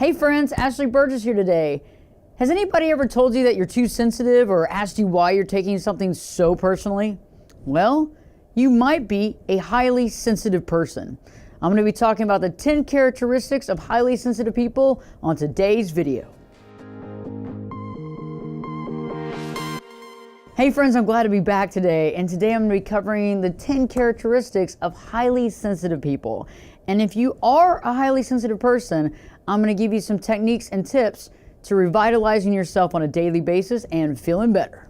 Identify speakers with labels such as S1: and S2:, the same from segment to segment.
S1: Hey friends, Ashley Berges here today. Has anybody ever told you that you're too sensitive or asked you why you're taking something so personally? Well, you might be a highly sensitive person. I'm going to be talking about the 10 characteristics of highly sensitive people on today's video. Hey friends, I'm glad to be back today, and today I'm going to be covering the 10 characteristics of highly sensitive people. And if you are a highly sensitive person, I'm going to give you some techniques and tips to revitalizing yourself on a daily basis and feeling better.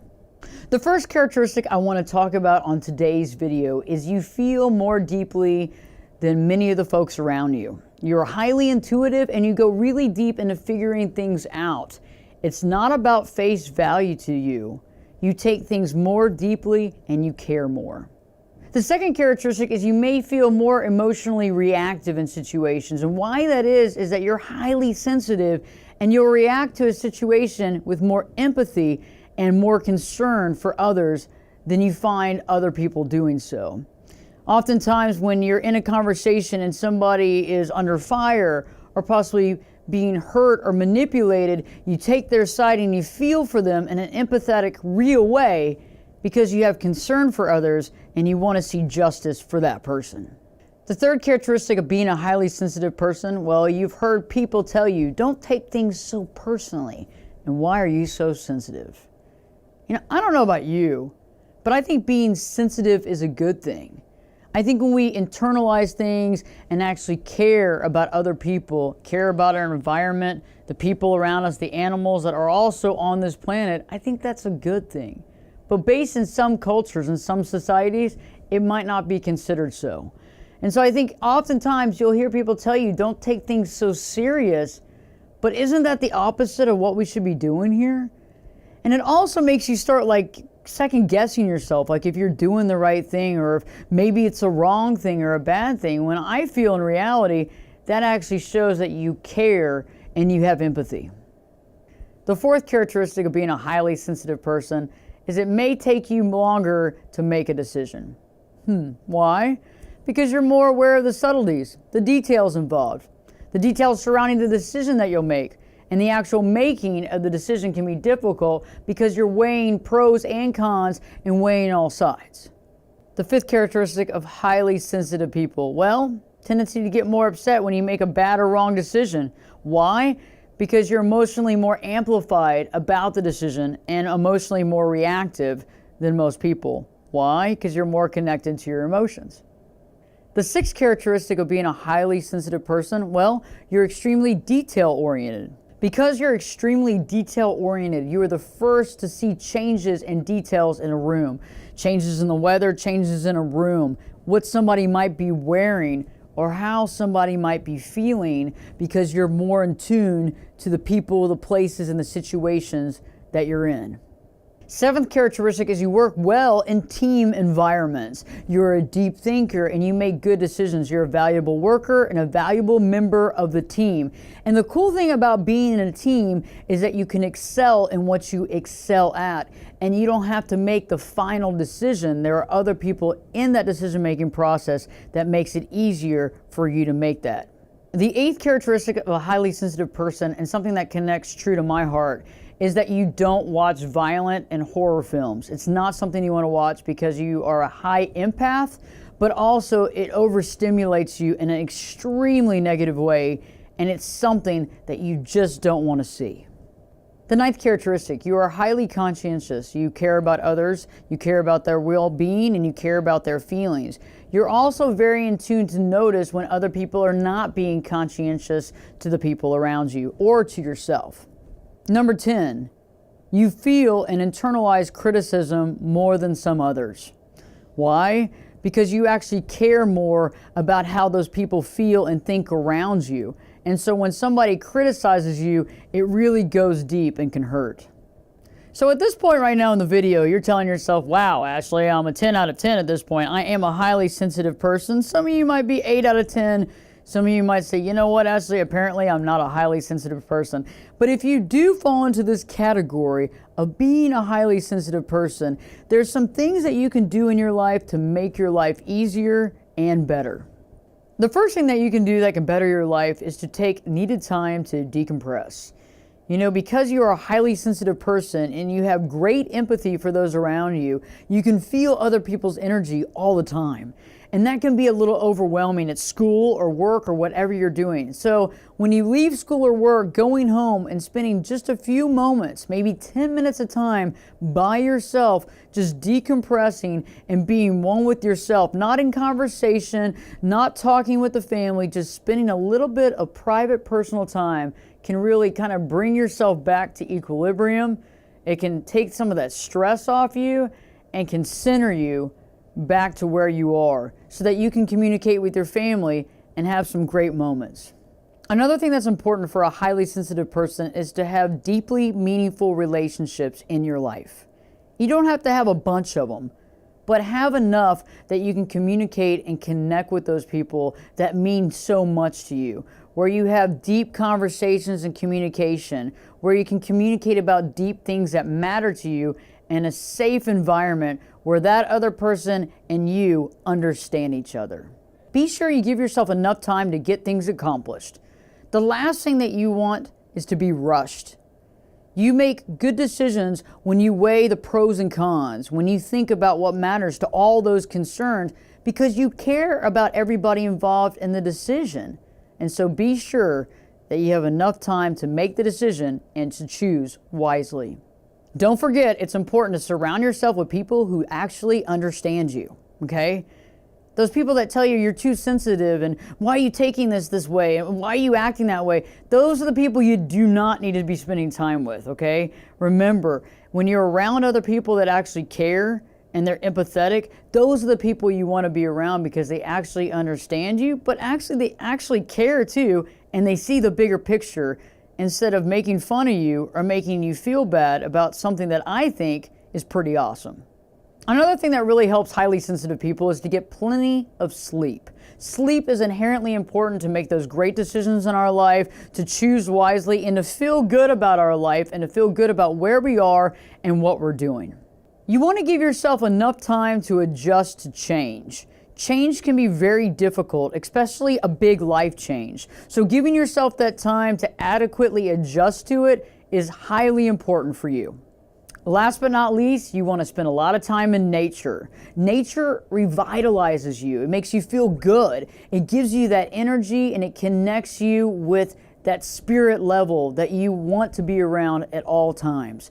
S1: The first characteristic I want to talk about on today's video is you feel more deeply than many of the folks around you. You're highly intuitive and you go really deep into figuring things out. It's not about face value to you. You take things more deeply and you care more. The second characteristic is you may feel more emotionally reactive in situations. And why that is that you're highly sensitive and you'll react to a situation with more empathy and more concern for others than you find other people doing so. Oftentimes when you're in a conversation and somebody is under fire or possibly being hurt or manipulated, you take their side and you feel for them in an empathetic, real way because you have concern for others and you want to see justice for that person. The third characteristic of being a highly sensitive person, well, you've heard people tell you, don't take things so personally. And why are you so sensitive? You know, I don't know about you, but I think being sensitive is a good thing. I think when we internalize things and actually care about other people, care about our environment, the people around us, the animals that are also on this planet, I think that's a good thing. But based in some cultures and some societies, it might not be considered so. And so I think oftentimes you'll hear people tell you, don't take things so serious, but isn't that the opposite of what we should be doing here? And it also makes you start second guessing yourself, like if you're doing the right thing or if maybe it's a wrong thing or a bad thing, when I feel in reality, that actually shows that you care and you have empathy. The fourth characteristic of being a highly sensitive person is it may take you longer to make a decision. Why? Because you're more aware of the subtleties, the details involved, the details surrounding the decision that you'll make. And the actual making of the decision can be difficult because you're weighing pros and cons and weighing all sides. The fifth characteristic of highly sensitive people, well, tendency to get more upset when you make a bad or wrong decision. Why? Because you're emotionally more amplified about the decision and emotionally more reactive than most people. Why? Because you're more connected to your emotions. The sixth characteristic of being a highly sensitive person, well, you're extremely detail-oriented. Because you're extremely detail-oriented, you are the first to see changes and details in a room. Changes in the weather, changes in a room, what somebody might be wearing, or how somebody might be feeling, because you're more in tune to the people, the places, and the situations that you're in. Seventh characteristic is you work well in team environments. You're a deep thinker and you make good decisions. You're a valuable worker and a valuable member of the team. And the cool thing about being in a team is that you can excel in what you excel at. And you don't have to make the final decision. There are other people in that decision-making process that makes it easier for you to make that. The eighth characteristic of a highly sensitive person, and something that connects true to my heart, is that you don't watch violent and horror films. It's not something you want to watch because you are a high empath, but also it overstimulates you in an extremely negative way, and it's something that you just don't want to see. The ninth characteristic, you are highly conscientious. You care about others, you care about their well-being, and you care about their feelings. You're also very in tune to notice when other people are not being conscientious to the people around you or to yourself. Number 10, you feel and internalize criticism more than some others. Why? Because you actually care more about how those people feel and think around you. And so when somebody criticizes you, it really goes deep and can hurt. So at this point right now in the video, you're telling yourself, wow, Ashley, I'm a 10 out of 10 at this point. I am a highly sensitive person. Some of you might be 8 out of 10. Some of you might say, you know what, Ashley, apparently I'm not a highly sensitive person. But if you do fall into this category of being a highly sensitive person, there's some things that you can do in your life to make your life easier and better. The first thing that you can do that can better your life is to take needed time to decompress. Because you're a highly sensitive person and you have great empathy for those around you, you can feel other people's energy all the time. And that can be a little overwhelming at school or work or whatever you're doing. So when you leave school or work, going home and spending just a few moments, maybe 10 minutes at a time by yourself, just decompressing and being one with yourself, not in conversation, not talking with the family, just spending a little bit of private personal time can really kind of bring yourself back to equilibrium. It can take some of that stress off you and can center you back to where you are so that you can communicate with your family and have some great moments. Another thing that's important for a highly sensitive person is to have deeply meaningful relationships in your life. You don't have to have a bunch of them, but have enough that you can communicate and connect with those people that mean so much to you, where you have deep conversations and communication, where you can communicate about deep things that matter to you in a safe environment where that other person and you understand each other. Be sure you give yourself enough time to get things accomplished. The last thing that you want is to be rushed. You make good decisions when you weigh the pros and cons, when you think about what matters to all those concerned, because you care about everybody involved in the decision. And so be sure that you have enough time to make the decision and to choose wisely. Don't forget, it's important to surround yourself with people who actually understand you, okay? Those people that tell you you're too sensitive and why are you taking this way and why are you acting that way, those are the people you do not need to be spending time with, okay? Remember, when you're around other people that actually care and they're empathetic, those are the people you want to be around because they actually understand you, but actually they actually care too, and they see the bigger picture instead of making fun of you or making you feel bad about something that I think is pretty awesome. Another thing that really helps highly sensitive people is to get plenty of sleep. Sleep is inherently important to make those great decisions in our life, to choose wisely, and to feel good about our life and to feel good about where we are and what we're doing. You want to give yourself enough time to adjust to change. Change can be very difficult, especially a big life change. So giving yourself that time to adequately adjust to it is highly important for you. Last but not least, you want to spend a lot of time in nature. Nature revitalizes you. It makes you feel good. It gives you that energy and it connects you with that spirit level that you want to be around at all times.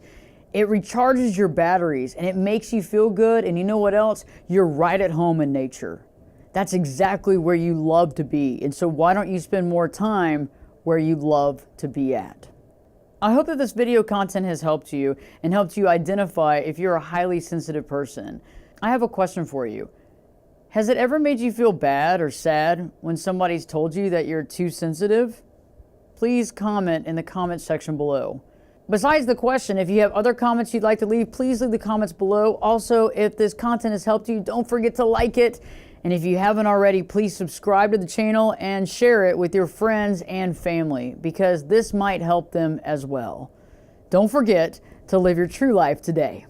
S1: It recharges your batteries and it makes you feel good. And you know what else? You're right at home in nature. That's exactly where you love to be. And so why don't you spend more time where you love to be at? I hope that this video content has helped you and helped you identify if you're a highly sensitive person. I have a question for you. Has it ever made you feel bad or sad when somebody's told you that you're too sensitive? Please comment in the comment section below. Besides the question, if you have other comments you'd like to leave, please leave the comments below. Also, if this content has helped you, don't forget to like it. And if you haven't already, please subscribe to the channel and share it with your friends and family because this might help them as well. Don't forget to live your true life today.